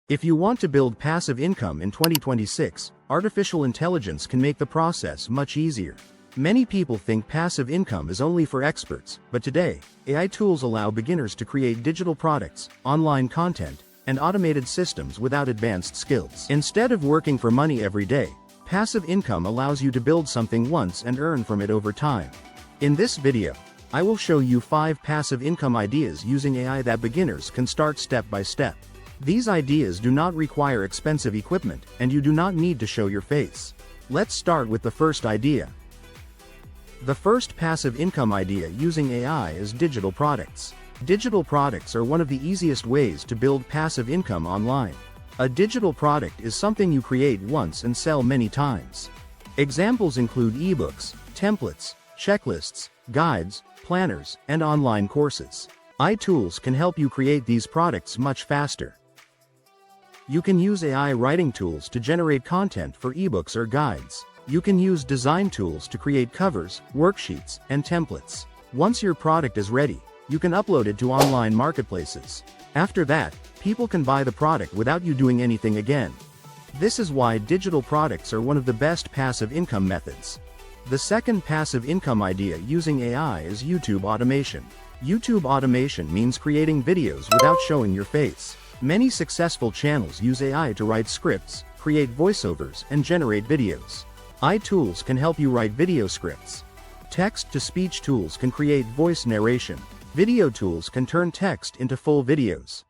If you want to build passive income in 2026, artificial intelligence can make the process much easier. Many people think passive income is only for experts, but today, AI tools allow beginners to create digital products, online content, and automated systems without advanced skills. Instead of working for money every day, passive income allows you to build something once and earn from it over time. In this video, I will show you 5 passive income ideas using AI that beginners can start step by step. These ideas do not require expensive equipment, and you do not need to show your face. Let's start with the first idea. The first passive income idea using AI is digital products. Digital products are one of the easiest ways to build passive income online. A digital product is something you create once and sell many times. Examples include ebooks, templates, checklists, guides, planners, and online courses. AI tools can help you create these products much faster. You can use AI writing tools to generate content for ebooks or guides. You can use design tools to create covers, worksheets, and templates. Once your product is ready, you can upload it to online marketplaces. After that, people can buy the product without you doing anything again. This is why digital products are one of the best passive income methods. The second passive income idea using AI is YouTube automation. YouTube automation means creating videos without showing your face. Many successful channels use AI to write scripts, create voiceovers, and generate videos. AI tools can help you write video scripts. Text-to-speech tools can create voice narration. Video tools can turn text into full videos.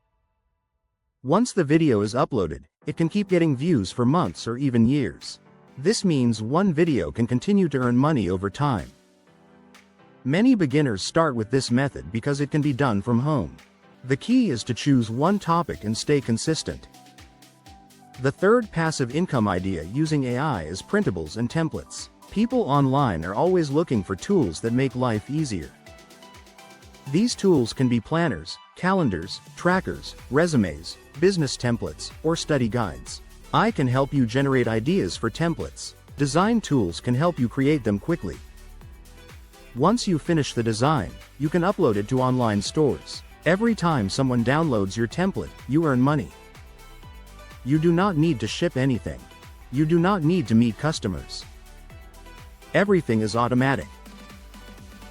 Once the video is uploaded, it can keep getting views for months or even years. This means one video can continue to earn money over time. Many beginners start with this method because it can be done from home. The key is to choose one topic and stay consistent. The third passive income idea using AI is printables and templates. People online are always looking for tools that make life easier. These tools can be planners, calendars, trackers, resumes, business templates, or study guides. AI can help you generate ideas for templates. Design tools can help you create them quickly. Once you finish the design, you can upload it to online stores. Every time someone downloads your template, you earn money. You do not need to ship anything. You do not need to meet customers. Everything is automatic.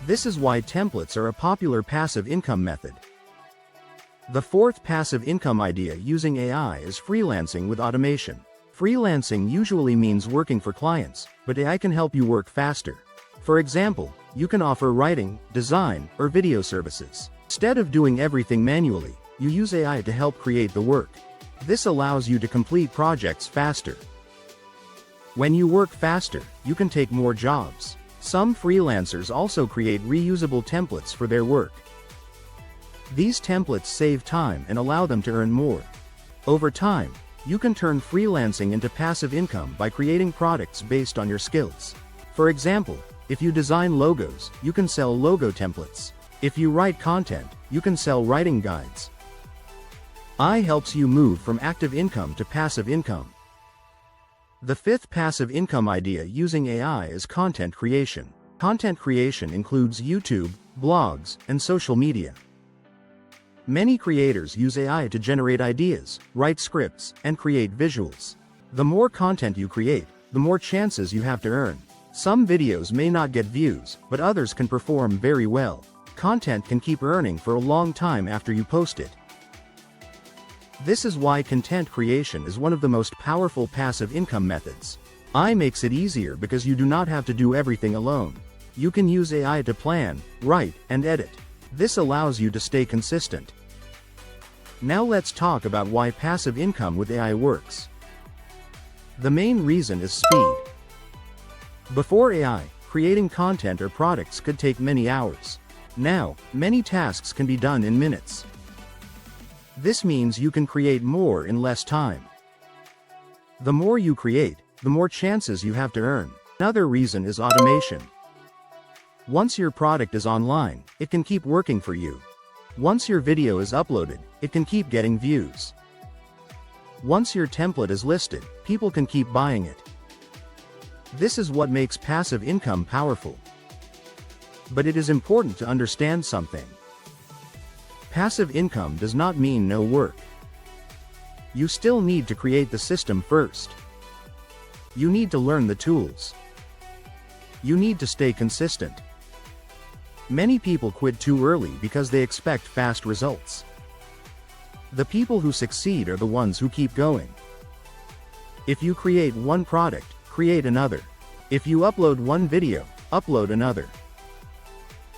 This is why templates are a popular passive income method. The fourth passive income idea using AI is freelancing with automation. Freelancing usually means working for clients, but AI can help you work faster. For example, you can offer writing, design, or video services. Instead of doing everything manually, you use AI to help create the work. This allows you to complete projects faster. When you work faster, you can take more jobs. Some freelancers also create reusable templates for their work. These templates save time and allow them to earn more. Over time, you can turn freelancing into passive income by creating products based on your skills. For example, if you design logos, you can sell logo templates. If you write content, you can sell writing guides. AI helps you move from active income to passive income. The fifth passive income idea using AI is content creation. Content creation includes YouTube, blogs, and social media. Many creators use AI to generate ideas, write scripts, and create visuals. The more content you create, the more chances you have to earn. Some videos may not get views, but others can perform very well. Content can keep earning for a long time after you post it. This is why content creation is one of the most powerful passive income methods. AI makes it easier because you do not have to do everything alone. You can use AI to plan, write, and edit. This allows you to stay consistent. Now let's talk about why passive income with AI works. The main reason is speed. Before AI, creating content or products could take many hours. Now, many tasks can be done in minutes. This means you can create more in less time. The more you create, the more chances you have to earn. Another reason is automation. Once your product is online, it can keep working for you. Once your video is uploaded, it can keep getting views. Once your template is listed, people can keep buying it. This is what makes passive income powerful. But it is important to understand something. Passive income does not mean no work. You still need to create the system first. You need to learn the tools. You need to stay consistent. Many people quit too early because they expect fast results. The people who succeed are the ones who keep going. If you create one product, create another. If you upload one video, upload another.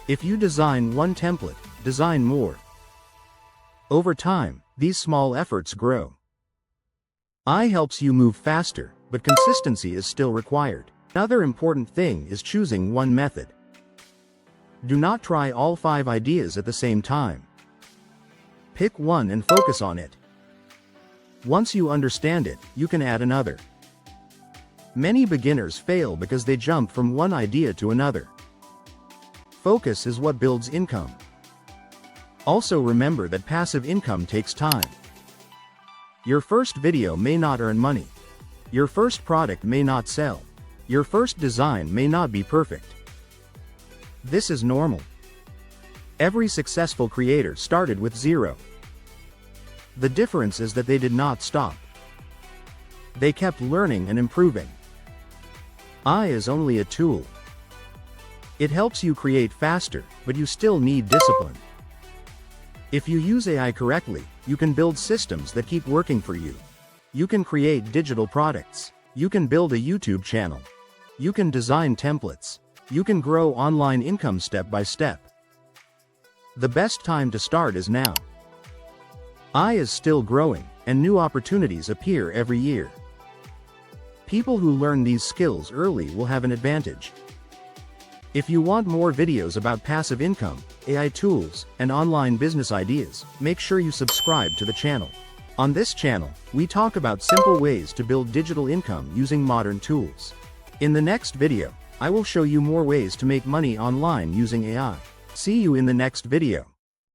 If you design one template, design more. Over time, these small efforts grow. AI helps you move faster, but consistency is still required. Another important thing is choosing one method. Do not try all 5 ideas at the same time. Pick one and focus on it. Once you understand it, you can add another. Many beginners fail because they jump from one idea to another. Focus is what builds income. Also remember that passive income takes time. Your first video may not earn money. Your first product may not sell. Your first design may not be perfect. This is normal. Every successful creator started with zero. The difference is that they did not stop. They kept learning and improving. AI is only a tool. It helps you create faster, but you still need discipline. If you use AI correctly, you can build systems that keep working for you. You can create digital products. You can build a YouTube channel. You can design templates. You can grow online income step by step. The best time to start is now. AI is still growing, and new opportunities appear every year. People who learn these skills early will have an advantage. If you want more videos about passive income, AI tools, and online business ideas, make sure you subscribe to the channel. On this channel, we talk about simple ways to build digital income using modern tools. In the next video, I will show you more ways to make money online using AI. See you in the next video.